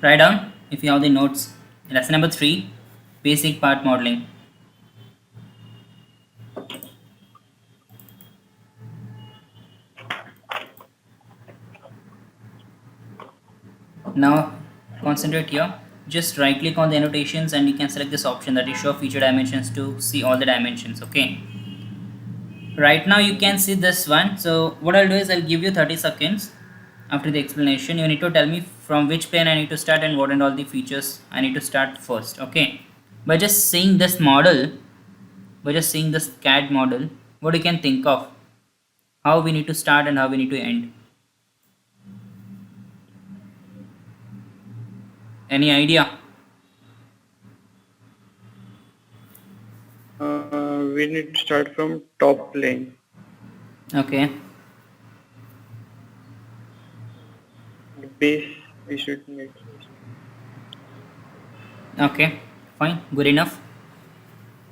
Write down if you have the notes. Lesson number 3, basic part modeling. Now concentrate here. Just right click on the annotations and you can select this option that is show feature dimensions to see all the dimensions. Okay. Right now you can see this one. So what I'll do is I'll give you 30 seconds after the explanation. You need to tell me from which plane I need to start and what and all the features I need to start first. Okay. By just seeing this model, by just seeing this CAD model, what you can think of, how we need to start and how we need to end. Any idea? We need to start from top plane. Okay. The base we should make. Okay. Fine. Good enough.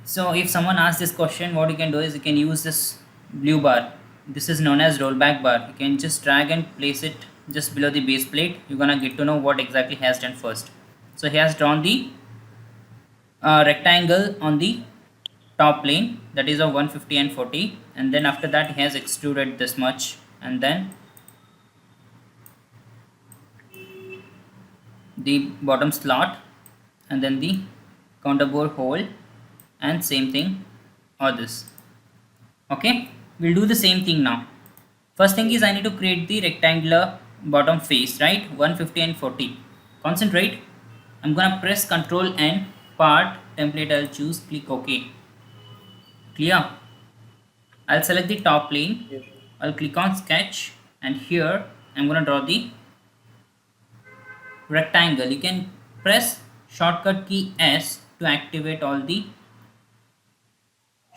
So if someone asks this question, what you can do is you can use this blue bar. This is known as rollback bar. You can just drag and place it just below the base plate. You're gonna get to know what exactly he has done first. So he has drawn the rectangle on the top plane, that is of 150 and 40, and then after that he has extruded this much, and then the bottom slot, and then the counter bore hole, and same thing or this. Okay, we'll do the same thing now. First thing is I need to create the rectangular bottom face, right? 150 and 40. Concentrate. I'm gonna press Ctrl N, part template I'll choose, click OK. Clear? I'll select the top plane. Yes. I'll click on sketch, and here I'm gonna draw the rectangle. You can press shortcut key S to activate all the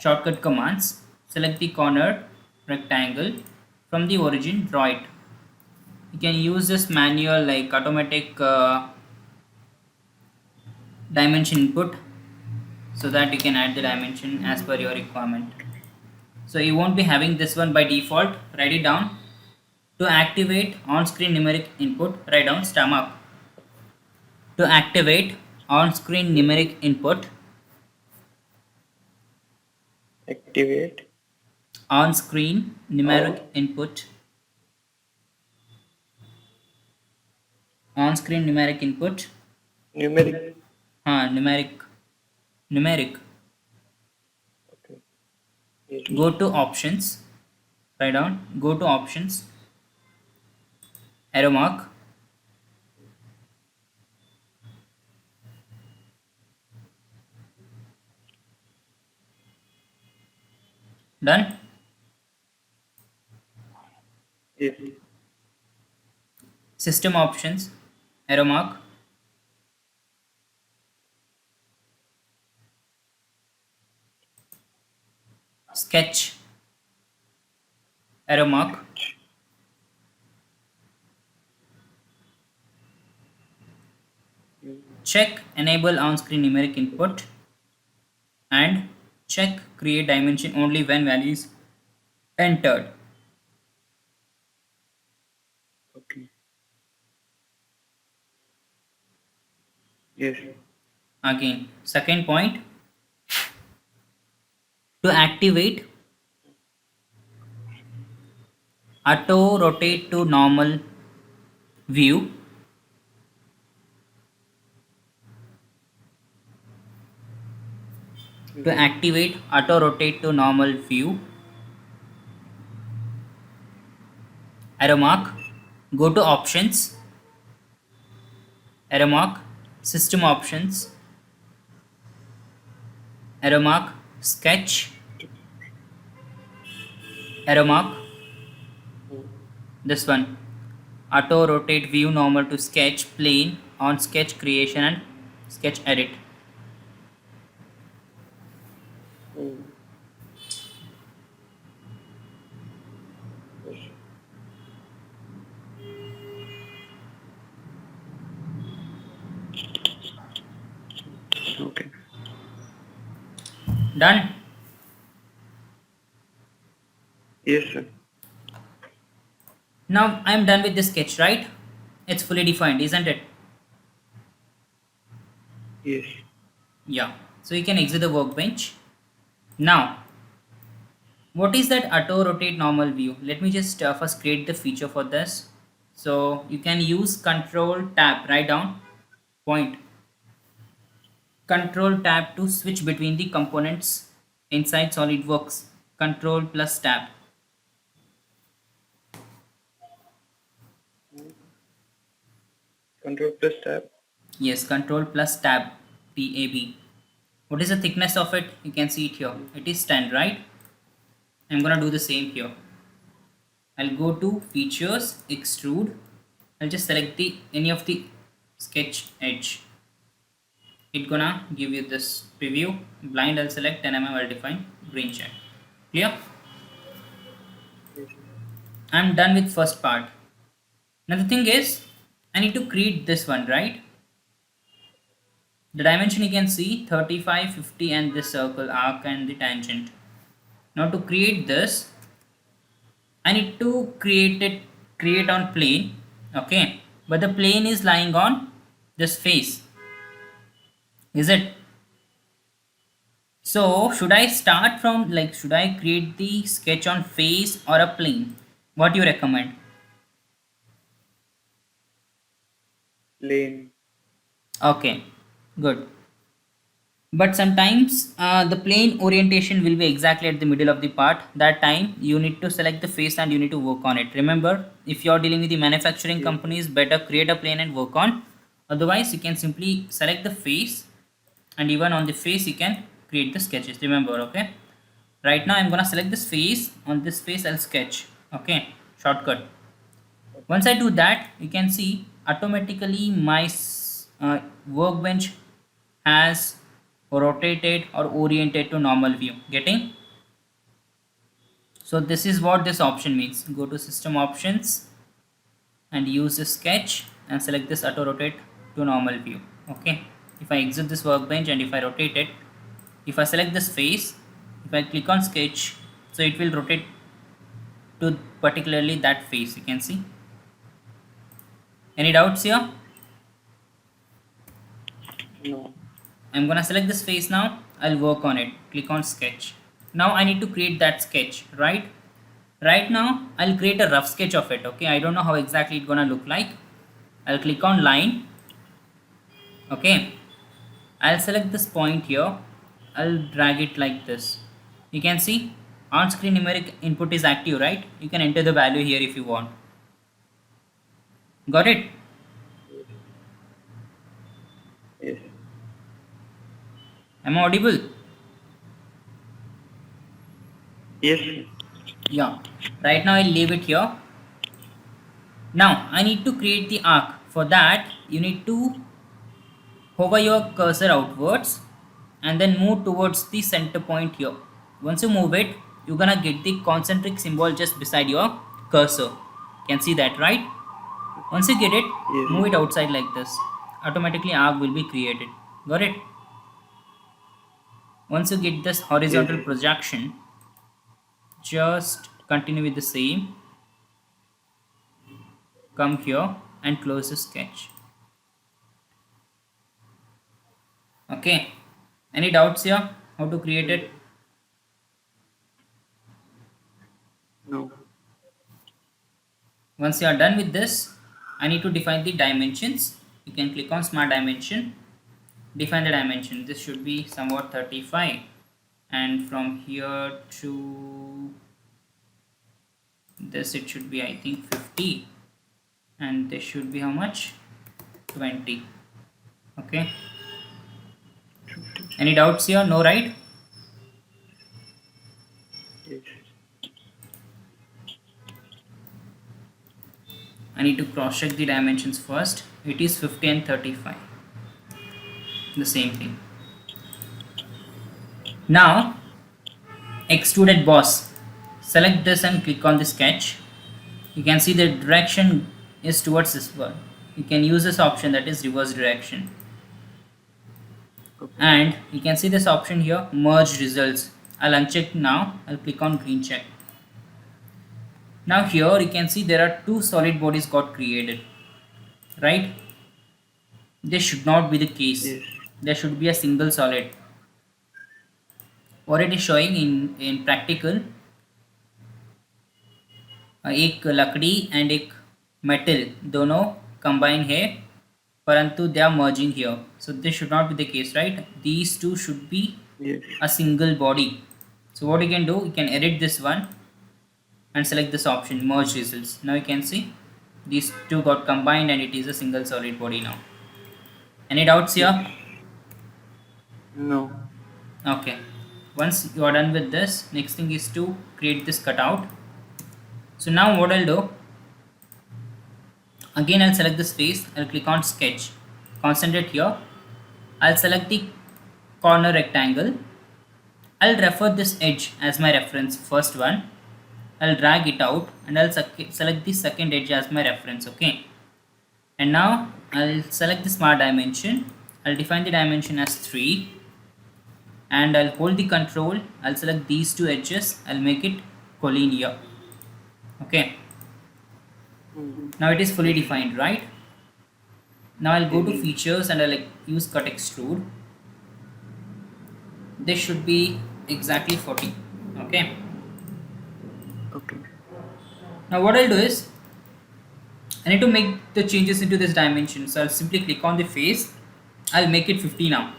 shortcut commands. Select the corner rectangle. From the origin, draw it. You can use this manual like automatic dimension input, so that you can add the dimension as per your requirement. So you won't be having this one by default. Write it down. To activate on-screen numeric input, write down stomach. To activate on-screen numeric input, Activate. on-screen numeric input, on-screen numeric input, Numeric. numeric. Okay. Yes. Go to options. Write down. Go to options. Arrow mark. Done. Yes. System options. Arrow mark. Sketch. Arrow mark. Check enable on-screen numeric input, and check create dimension only when value is entered. Okay. Yes. Again, second point, to activate auto rotate to normal view, to activate auto rotate to normal view, arrow mark, go to options, arrow mark, system options, arrow mark, sketch, arrow mark, this one, auto rotate view normal to sketch plane on sketch creation and sketch edit. Mm. Yes. Okay. Done. Yes, sir. Now I am done with this sketch, right? It's fully defined, isn't it? Yes. Yeah, so you can exit the workbench. Now, what is that auto rotate normal view? Let me just first create the feature for this. So you can use control tab, write down, point, control tab to switch between the components inside SolidWorks. Control plus tab. Control plus tab. Yes, control plus tab, tab. What is the thickness of it? You can see it here. It is 10, right? I'm gonna do the same here. I'll go to features, extrude. I'll just select the any of the sketch edge. It gonna give you this preview. Blind, I'll select 10 mm, I'll define green check. Clear? Yes. I'm done with first part. Now the thing is, I need to create this one, right? The dimension you can see 35, 50 and this circle arc and the tangent. Now to create this, I need to create on plane, okay? But the plane is lying on this face, is it? So should I start from like should I create the sketch on face or a plane? What do you recommend? Plane. Okay, good. But sometimes the plane orientation will be exactly at the middle of the part. That time you need to select the face and you need to work on it. Remember, if you are dealing with the manufacturing Yes. companies, better create a plane and work on. Otherwise, you can simply select the face and even on the face you can create the sketches. Remember, okay? Right now I'm gonna select this face. On this face I'll sketch. Okay, shortcut. Once I do that, you can see automatically my workbench has rotated or oriented to normal view. Getting? So this is what this option means. Go to system options and use the sketch and select this auto rotate to normal view. Okay, if I exit this workbench and if I rotate it, if I select this face, if I click on sketch, so it will rotate to particularly that face. You can see. Any doubts here? No. I'm gonna select this face now. I'll work on it. Click on sketch. Now I need to create that sketch, right? Right now I'll create a rough sketch of it. Okay, I don't know how exactly it's gonna look like. I'll click on line. Okay, I'll select this point here. I'll drag it like this. You can see on screen numeric input is active, right? You can enter the value here if you want. Got it? Yes. Am I audible? Yes. Yeah. Right now I'll leave it here. Now I need to create the arc. For that you need to hover your cursor outwards and then move towards the center point here. Once you move it, you're gonna get the concentric symbol just beside your cursor. Can see that, right? Once you get it, Yes. move it outside like this. Automatically arc will be created. Got it? Once you get this horizontal Yes. projection, just continue with the same. Come here and close the sketch. Okay. Any doubts here? How to create it? No. Once you are done with this, I need to define the dimensions. You can click on smart dimension, define the dimension. This should be somewhat 35, and from here to this it should be I think 50, and this should be how much? 20. Okay. Any doubts here? No, right? Yes. I need to cross check the dimensions first. It is 50 and 35. The same thing. Now, extruded boss. Select this and click on the sketch. You can see the direction is towards this one. You can use this option, that is reverse direction. Okay. And you can see this option here, merge results. I'll uncheck now. I'll click on green check. Now here you can see there are two solid bodies got created, right? This should not be the case. Yes. there should be a single solid. What it is showing in practical, एक लकड़ी and एक metal दोनों combine है, परंतु they are merging here. So this should not be the case, right? These two should be Yes. a single body. So what you can do, you can edit this one and select this option, merge results. Now you can see these two got combined and it is a single solid body now. Any doubts here? No. Okay. Once you are done with this, next thing is to create this cutout. So now what I'll do, again I'll select this face, I'll click on sketch, concentrate here, I'll select the corner rectangle, I'll refer this edge as my reference, first one, I'll drag it out and I'll select the second edge as my reference, okay. And now I'll select the smart dimension, I'll define the dimension as 3 and I'll hold the control, I'll select these two edges, I'll make it collinear, okay. Now it is fully defined, right? Now I'll go to features and I'll use cut extrude. This should be exactly 40, okay. Okay. Now what I'll do is, I need to make the changes into this dimension, so I'll simply click on the face, I'll make it 50 now.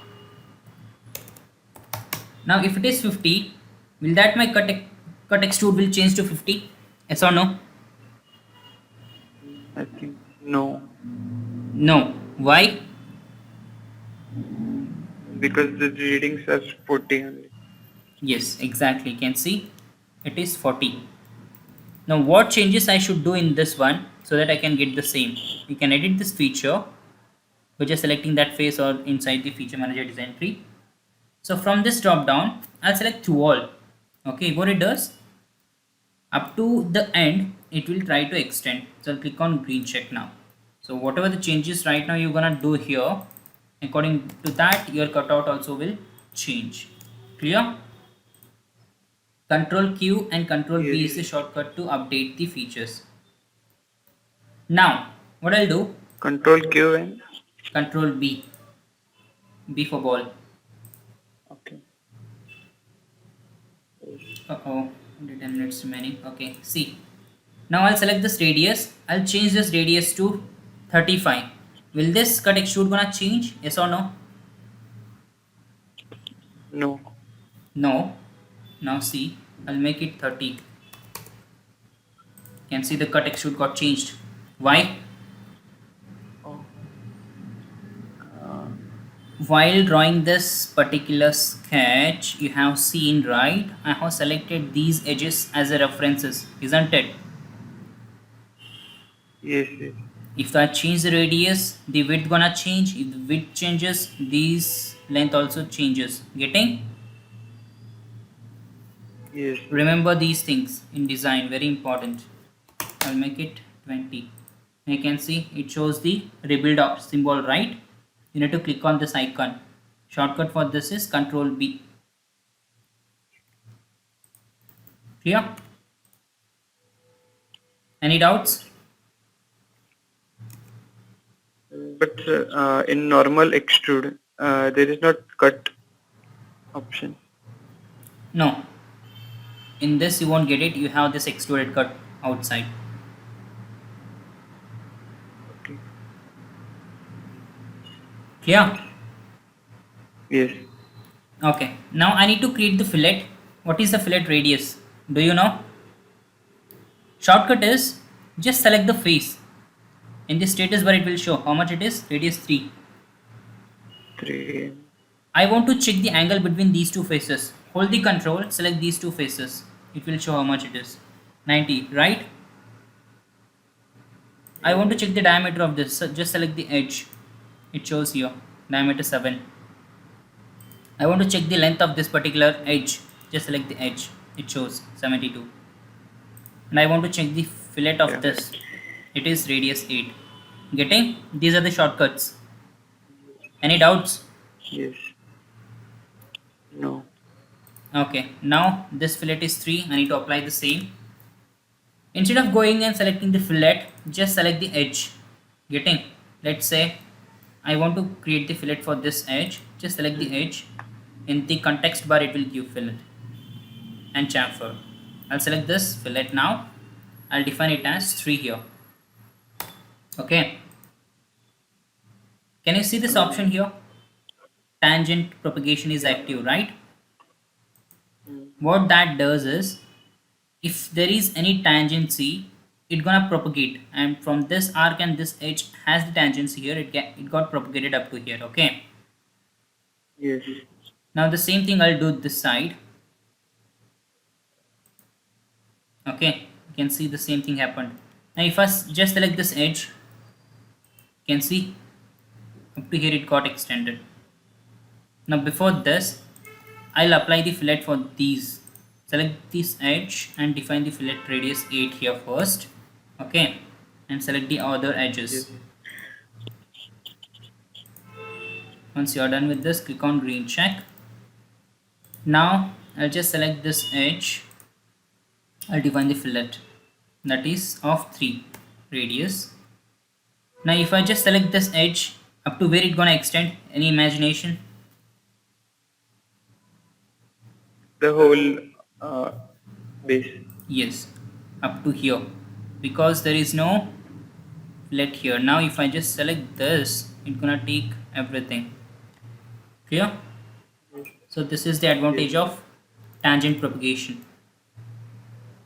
Now if it is 50, will that my cut extrude will change to 50? Yes or no? I think no. No. Why? Because the readings are 40 only. Yes, exactly. You can see it is 40. Now what changes I should do in this one so that I can get the same? You can edit this feature by just selecting that face or inside the feature manager design tree. So from this drop down, I'll select through all. Okay, what it does, up to the end, it will try to extend. So I'll click on green check now. So whatever the changes right now you're gonna do here, according to that, your cutout also will change. Clear? Control Q and Control B is the shortcut to update the features. Now, what I'll do, Control Q and Control B. B for ball. okay. Uh-oh, only 10 minutes remaining. Okay, see. Now I'll select this radius. I'll change this radius to 35. Will this cut extrude gonna change? Yes or no? No. No. Now see, I'll make it 30. You can see the cut extrude got changed. Why? Oh. While drawing this particular sketch, you have seen, right? I have selected these edges as a references, isn't it? Yes, yes. If I change the radius, the width gonna change. If the width changes, these length also changes. Getting? Yes. Remember these things in design, very important. I'll make it 20. You can see it shows the rebuild symbol, right? You need to click on this icon. Shortcut for this is Control B. Clear? Any doubts? But in normal extrude, there is not cut option. No. In this you won't get it. You have this extruded cut outside. Okay. Clear? Yes. Okay. Now I need to create the fillet. What is the fillet radius? Do you know? Shortcut is just select the face. In the status bar it will show how much it is. Radius 3. 3. I want to check the angle between these two faces. Hold the control, select these two faces. It will show how much it is. 90, right? I want to check the diameter of this. So just select the edge. It shows here. Diameter 7. I want to check the length of this particular edge. Just select the edge. It shows 72. And I want to check the fillet of this. It is radius 8. Getting? These are the shortcuts. Any doubts? Yes. No. Okay, now this fillet is 3. I need to apply the same. Instead of going and selecting the fillet, just select the edge. Getting? Let's say I want to create the fillet for this edge. just select the edge. In the context bar it will give fillet and chamfer. I'll select this fillet now. I'll define it as 3 here. Okay, can you see this option here? Tangent propagation is active, right? What that does is, if there is any tangency, it gonna propagate, and from this arc and this edge has the tangency here, it got propagated up to here. Okay, Yes. now the same thing I'll do this side. Okay, you can see the same thing happened. Now if I just select this edge, you can see up to here it got extended. Now before this, I'll apply the fillet for these. Select this edge and define the fillet radius 8 here first. Okay, and select the other edges. Yes. Once you are done with this, click on green check. Now I'll just select this edge. I'll define the fillet, that is of 3 radius. Now if I just select this edge, up to where it gonna extend? Any imagination? The whole base. Yes, up to here, because there is no fillet here. Now if I just select this, it's gonna take everything. Clear? So this is the advantage of tangent propagation.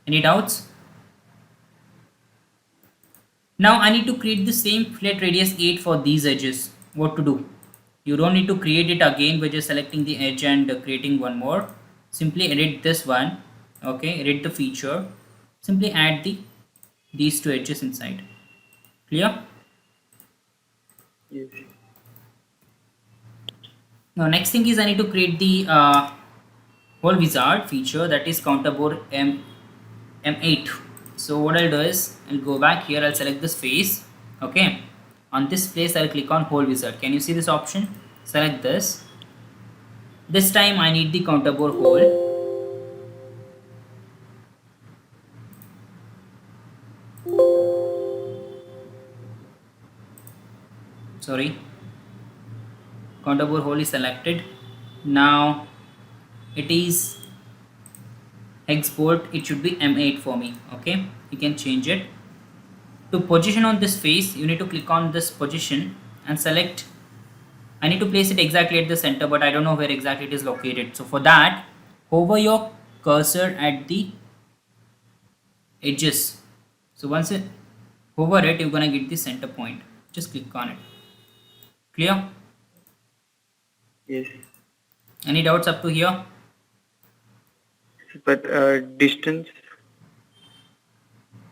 Any doubts? Now I need to create the same fillet radius 8 for these edges. What to do? You don't need to create it again by just selecting the edge and creating one more. Simply edit this one. Okay, edit the feature. Simply add these 2 edges inside. Clear? Yes. Now next thing is I need to create the whole wizard feature, that is counterbore M8. So what I'll do is I'll go back here, I'll select this face. Okay, on this place I'll click on whole wizard. Can you see this option? Select this. This time I need the counterbore hole. Sorry, counterbore hole is selected. Now it is hex bolt, it should be M8 for me. Okay, you can change it. To position on this face, you need to click on this position and select. I need to place it exactly at the center, but I don't know where exactly it is located. So for that, hover your cursor at the edges. So once you hover it, you're gonna get the center point. Just click on it. Clear? Yes. Any doubts up to here? But distance.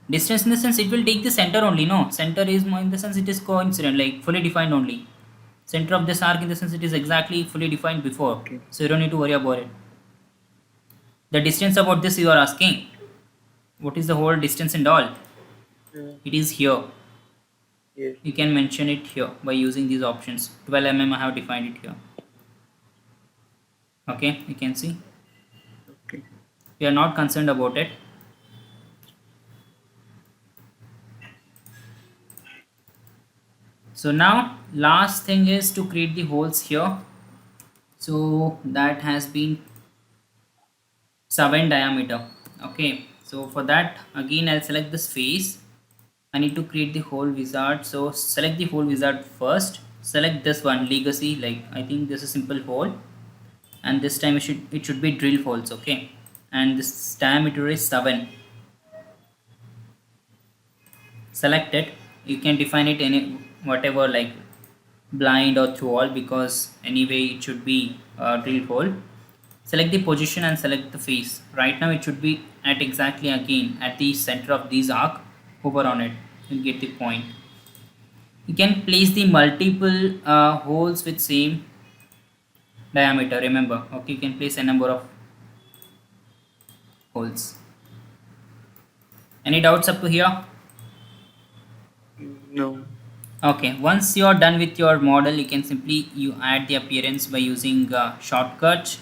Distance in the sense it will take the center only. No, center is more in the sense it is coincident, like fully defined only. Center of this arc in the sense it is exactly fully defined before. Okay. So you don't need to worry about it. The distance about this you are asking. What is the whole distance and all? It is here. Yes. You can mention it here by using these options. 12 mm I have defined it here. Okay, you can see. Okay. We are not concerned about it. So now last thing is to create the holes here. So that has been 7 diameter. Okay, so for that again I'll select this face. I need to create the whole wizard. So select the whole wizard first. Select this one, legacy, like I think this is simple hole, and this time it should be drill holes. Okay, and this diameter is 7. Select it. You can define it any whatever, like blind or through all, because anyway it should be a drill hole. Select the position and select the face. Right now it should be at exactly again at the center of this arc. Hover on it, you'll get the point. You can place the multiple holes with same diameter, remember. Okay, you can place a number of holes. Any doubts up to here? No. Okay, once you are done with your model, you can simply add the appearance by using shortcut.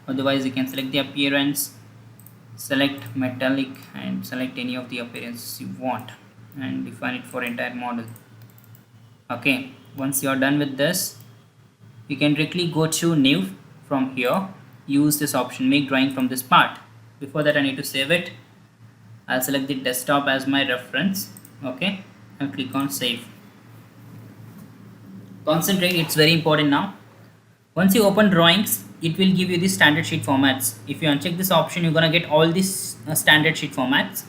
Otherwise you can select the appearance, select metallic, and select any of the appearances you want and define it for entire model. Okay, once you are done with this, you can directly go to new from here, use this option, make drawing from this part. Before that I need to save it. I'll select the desktop as my reference. Okay, I'll click on save. Concentrate, it's very important now. Once you open drawings, it will give you the standard sheet formats. If you uncheck this option, you're gonna get all these standard sheet formats,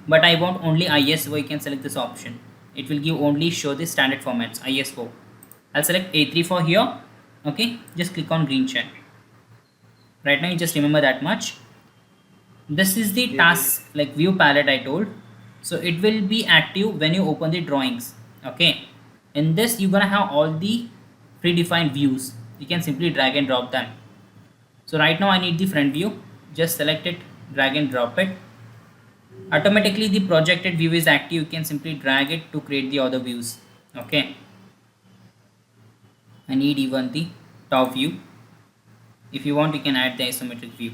but I want only ISO. You can select this option. It will give only show the standard formats ISO. I'll select A3 for here. Okay, just click on green check. Right now you just remember that much. This is the task like view palette I told, so it will be active when you open the drawings. Okay, in this you're gonna have all the predefined views. You can simply drag and drop them. So right now I need the front view, just select it, drag and drop it. Automatically the projected view is active. You can simply drag it to create the other views. Okay, I need even the top view. If you want, you can add the isometric view.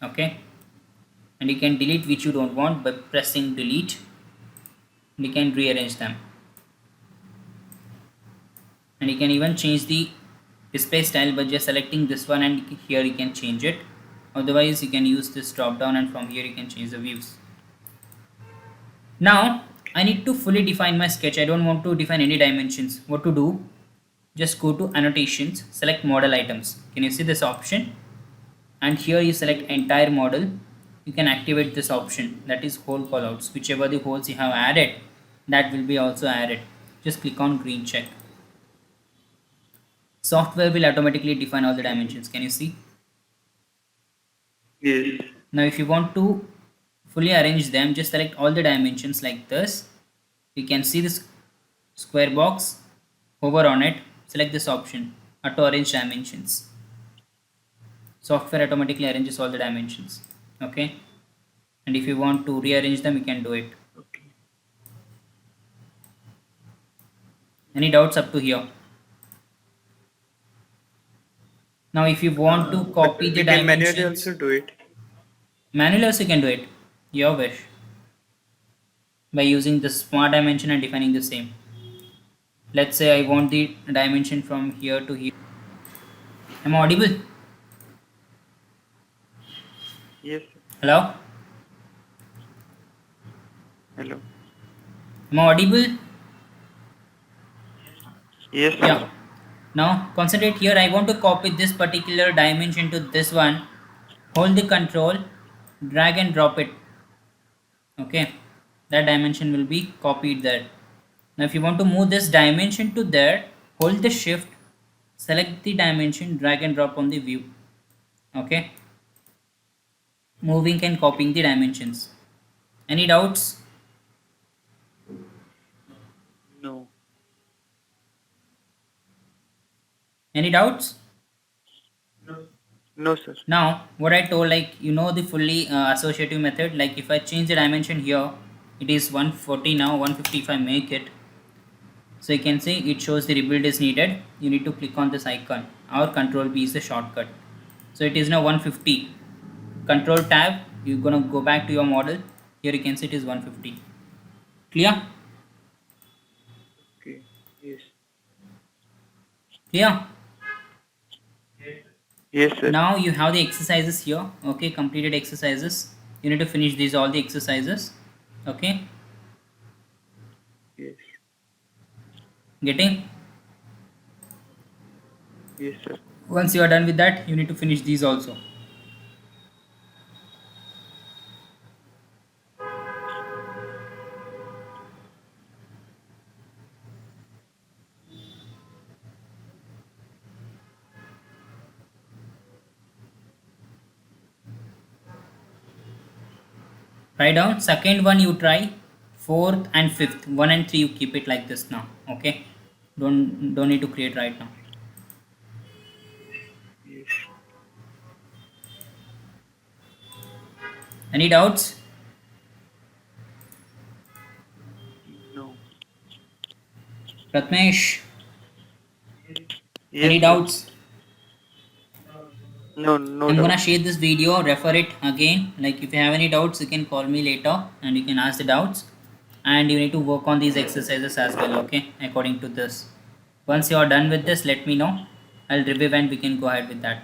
Okay, and you can delete which you don't want by pressing delete. You can rearrange them, and you can even change the display style by just selecting this one, and here you can change it. Otherwise you can use this drop down, and from here you can change the views. Now I need to fully define my sketch. I don't want to define any dimensions. What to do? Just go to annotations, select model items. Can you see this option? And here you select entire model. You can activate this option, that is hole callouts. Whichever the holes you have added, that will be also added. Just click on green check. Software will automatically define all the dimensions. Can you see? Yes. Now if you want to fully arrange them, just select all the dimensions like this. You can see this square box, hover on it, select this option, auto arrange dimensions. Software automatically arranges all the dimensions. Okay, and if you want to rearrange them, you can do it. Okay. Any doubts up to here? Now if you want to copy the We can manually dimensions, also do it. manually also you can do it, your wish, by using the smart dimension and defining the same. Let's say I want the dimension from here to here. Am I audible? Yes. Hello? Hello. Am I audible? Yes. Yeah. Now concentrate here. I want to copy this particular dimension to this one. Hold the control, drag and drop it. Okay, that dimension will be copied there. Now if you want to move this dimension to there, hold the shift, select the dimension, drag and drop on the view. Okay, moving and copying the dimensions. Any doubts? No. Any doubts? No, sir. Now what I told, like you know the fully associative method, like if I change the dimension here, it is 140 now, 150 if I make it. So you can see it shows the rebuild is needed. You need to click on this icon, or control B is the shortcut. So it is now 150. Control tab, you're gonna go back to your model. Here you can see it is 150. Clear? Okay. Yes. Clear? Yes, sir. Now you have the exercises here. Okay, completed exercises. You need to finish these all the exercises. Okay, Yes. getting? Yes, sir. Once you are done with that, you need to finish these also. Write down second one, you try fourth and fifth, 1 and 3 you keep it like this now. Okay, don't need to create right now. Yes. Any doubts? No. Pratmesh, Yes, any sir. doubts? No, no I'm gonna doubt. share this video, refer it again. Like if you have any doubts, you can call me later and you can ask the doubts. And you need to work on these exercises as well, okay, according to this. Once you are done with this, let me know. I'll review and we can go ahead with that.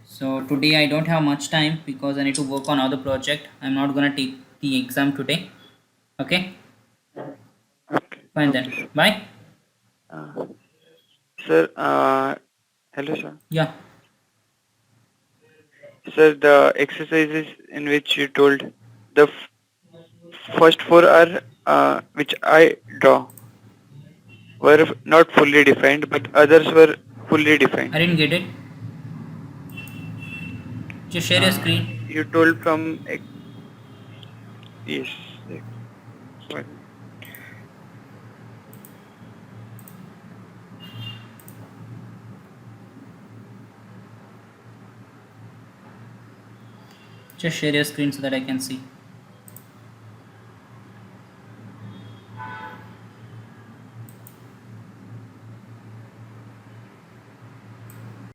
So today I don't have much time because I need to work on other project. I'm not gonna take the exam today. Okay, Okay. fine Okay, then. sir. Bye. Uh, Sir, hello, sir. Yeah. Sir, the exercises in which you told, the first four are which I draw were not fully defined, but others were fully I defined. didn't get it. Just share your screen. You told from yes. One. Just share your screen so that I can see.